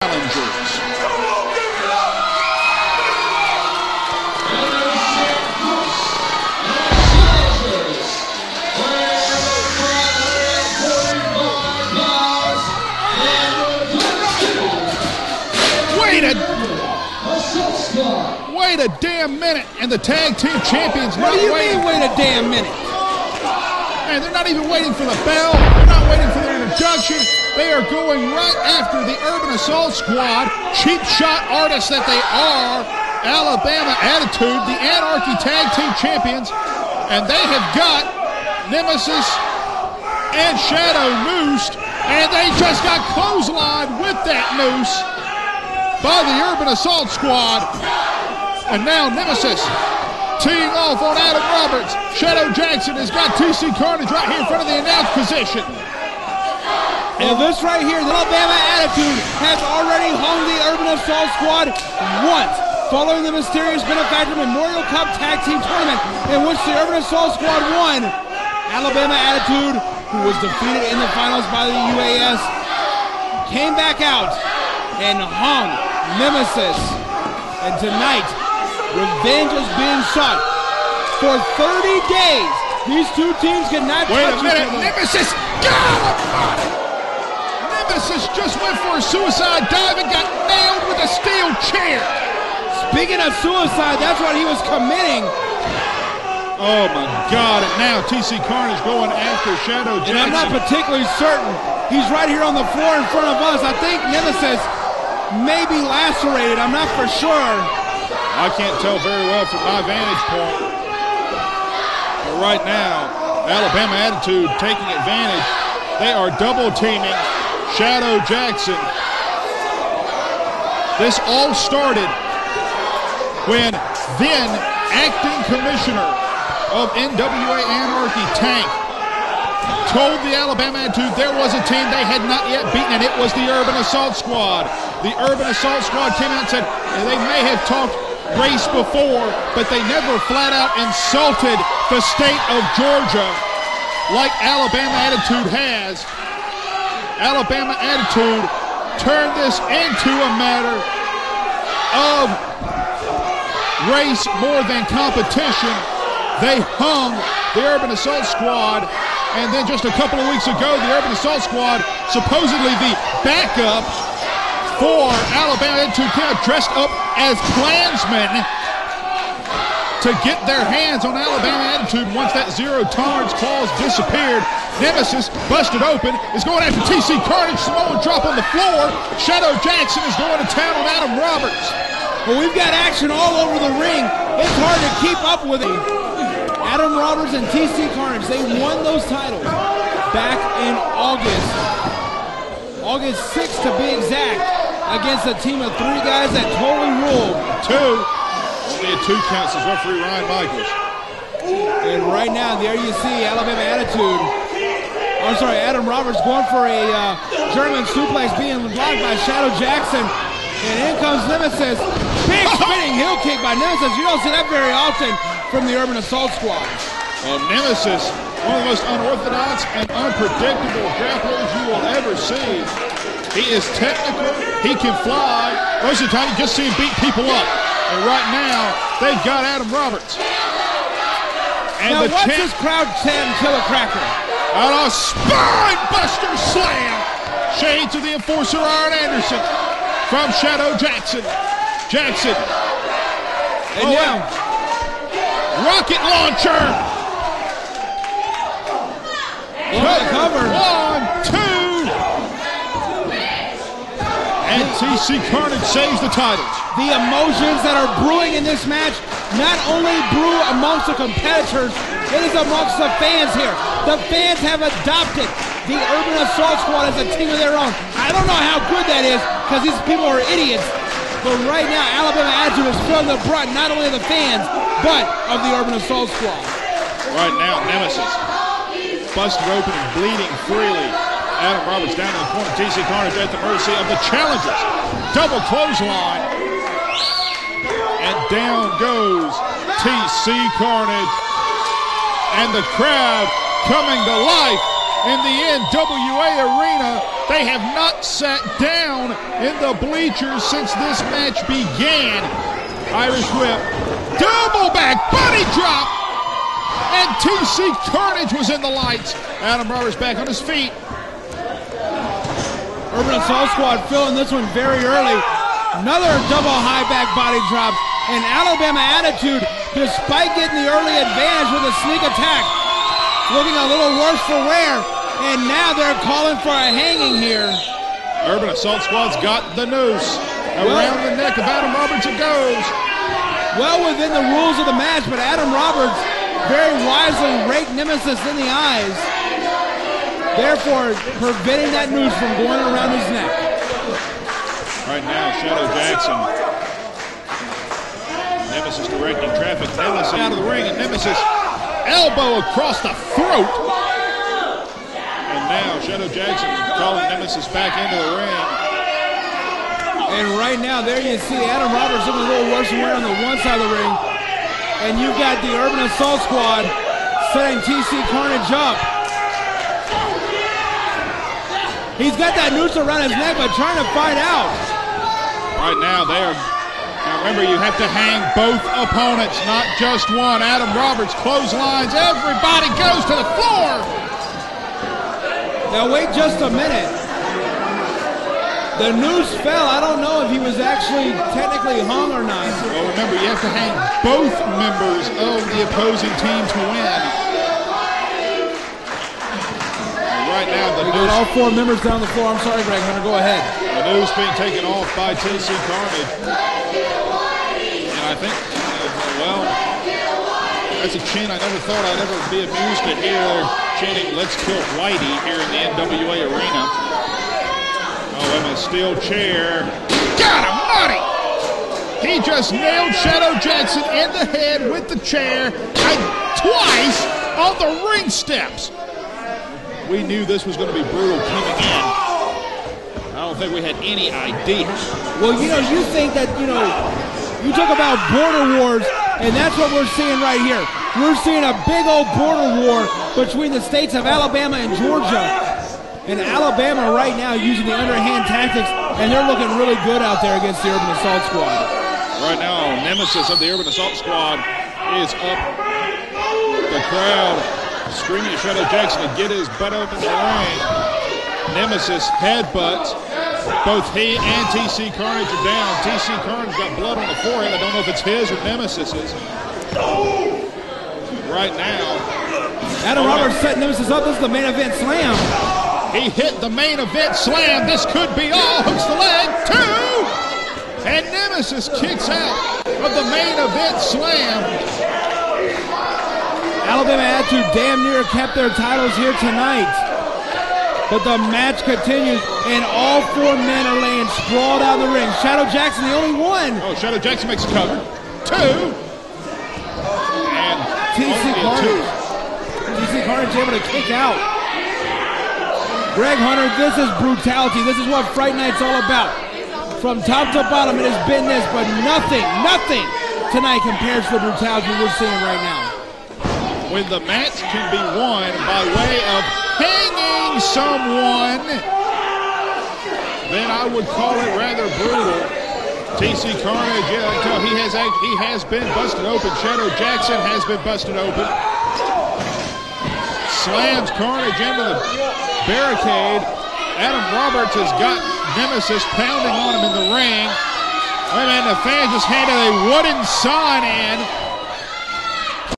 challengers. Wait a damn minute, and the tag team champions What not do you waiting. mean, wait a damn minute? Man, they're not even waiting for the bell. They're not waiting for their introduction. They are going right after the Urban Assault Squad, cheap shot artists that they are, Alabama Attitude, the Anarchy Tag Team Champions, and they have got Nemesis and Shadow noosed, and they just got clotheslined with that noose by the Urban Assault Squad. And now Nemesis teeing off on Adam Roberts. Shadow Jackson has got TC Carnage right here in front of the announce position. And this right here, the Alabama Attitude has already hung the Urban Assault Squad once, following the Mysterious Benefactor Memorial Cup Tag Team Tournament, in which the Urban Assault Squad won. Alabama Attitude, who was defeated in the finals by the UAS, came back out and hung Nemesis. And tonight, revenge is being sought. For 30 days, these two teams cannot touch each other. Wait a minute, Nemesis, God! Nemesis just went for a suicide dive and got nailed with a steel chair. Speaking of suicide, that's what he was committing. Oh my God, and now TC Carnage going after Shadow Jackson. And I'm not particularly certain. He's right here on the floor in front of us. I think Nemesis may be lacerated. I'm not for sure. I can't tell very well from my vantage point. But right now, Alabama Attitude taking advantage. They are double teaming Shadow Jackson. This all started when then acting commissioner of NWA Anarchy, Tank, told the Alabama Attitude there was a team they had not yet beaten, and it was the Urban Assault Squad. The Urban Assault Squad came out and said they may have talked race before, but they never flat out insulted the state of Georgia like Alabama Attitude has. Alabama Attitude turned this into a matter of race more than competition. They hung the Urban Assault Squad, and then just a couple of weeks ago, the Urban Assault Squad, supposedly the backup for Alabama Attitude, came out dressed up as Klansmen to get their hands on Alabama Attitude once that zero tolerance clause disappeared. Nemesis busted open, is going after TC Carnage, Samoan drop on the floor. Shadow Jackson is going to town on Adam Roberts. Well, we've got action all over the ring. It's hard to keep up with it. Adam Roberts and TC Carnage, they won those titles back in August 6th to be exact, against a team of three guys that totally ruled. Only a two count, says referee Ryan Michaels. And right now, there you see Alabama Attitude. I'm sorry, Adam Roberts going for a German suplex, being blocked by Shadow Jackson. And in comes Nemesis. Big spinning heel kick by Nemesis. You don't see that very often from the Urban Assault Squad. Nemesis, one of the most unorthodox and unpredictable grapplers you will ever see. He is technical. He can fly. Most of the time, you just see him beat people up. And right now, they've got Adam Roberts. And now, watch this crowd chant Killer Cracker. On a spine buster slam. Shade to the enforcer, Arn Anderson, from Shadow Jackson. Jackson. And now, rocket launcher. Cover. 1, 2. And TC Carnage saves the titles. The emotions that are brewing in this match not only brew amongst the competitors, it is amongst the fans here. The fans have adopted the Urban Assault Squad as a team of their own. I don't know how good that is, because these people are idiots. But right now, Alabama Attitude is feeling the brunt, not only of the fans, but of the Urban Assault Squad. Right now, Nemesis busted open and bleeding freely. Adam Roberts down in the corner. TC Carnage at the mercy of the challengers. Double clothesline. And down goes TC Carnage. And the crowd coming to life in the NWA arena. They have not sat down in the bleachers since this match began. Irish whip, double back, body drop, and TC Carnage was in the lights. Adam Roberts back on his feet. Urban Assault Squad filling this one very early. Another double high back body drop. And Alabama Attitude, despite getting the early advantage with a sneak attack, looking a little worse for wear. And now they're calling for a hanging here. Urban Assault Squad's got the noose. Around the neck of Adam Roberts it goes. Well within the rules of the match, but Adam Roberts very wisely raked Nemesis in the eyes, therefore preventing that noose from going around his neck. Right now, Shadow Jackson. Nemesis directing traffic. Nemesis out of the ring, and Nemesis elbow across the throat. And now Shadow Jackson calling Nemesis back into the ring. And right now, there you see Adam Roberts looking a little worse than wear on the one side of the ring. And you've got the Urban Assault Squad setting TC Carnage up. He's got that noose around his neck, but trying to fight out. Right now, they are. Now remember, you have to hang both opponents, not just one. Adam Roberts clotheslines. Everybody goes to the floor. Now wait just a minute. The noose fell. I don't know if he was actually technically hung or not. Well, remember, you have to hang both members of the opposing team to win. And right now, the noose. All four members down the floor. I'm sorry, Greg Hunter. Go ahead. The noose being taken off by TC Carnage. And I think, well, that's a chin I never thought I'd ever be amused to hear chanting, "Let's kill Whitey" here in the NWA arena. Oh, and a steel chair. God almighty! He just nailed Shadow Jackson in the head with the chair twice on the ring steps. We knew this was going to be brutal coming in. I don't think we had any idea. Well, you think that, you talk about border wars, and that's what we're seeing right here. We're seeing a big old border war between the states of Alabama and Georgia. And Alabama right now using the underhand tactics, and they're looking really good out there against the Urban Assault Squad. Right now, Nemesis of the Urban Assault Squad is up. The crowd screaming at Shadow Jackson to get his butt up in the ring. Nemesis headbutts. Both he and TC Carnage are down. TC Carnage got blood on the forehead. I don't know if it's his or Nemesis's. Right now. Adam Roberts setting Nemesis up. This is the main event slam. He hit the main event slam. This could be all. Hooks the leg. 2. And Nemesis kicks out of the main event slam. Alabama Attitude damn near kept their titles here tonight. But the match continues, and all four men are laying sprawled out of the ring. Shadow Jackson, the only one. Oh, Shadow Jackson makes a cover. 2. And TC Carnage. TC Carnage able to kick out. Greg Hunter, this is brutality. This is what Fright Night's all about. From top to bottom, it has been this, but nothing tonight compares to the brutality we're seeing right now. When the match can be won by way of hanging someone, then I would call it rather brutal. TC Carnage, he has been busted open. Shadow Jackson has been busted open. Slams Carnage into the barricade. Adam Roberts has got Nemesis pounding on him in the ring. And the fans just handed a wooden sign in.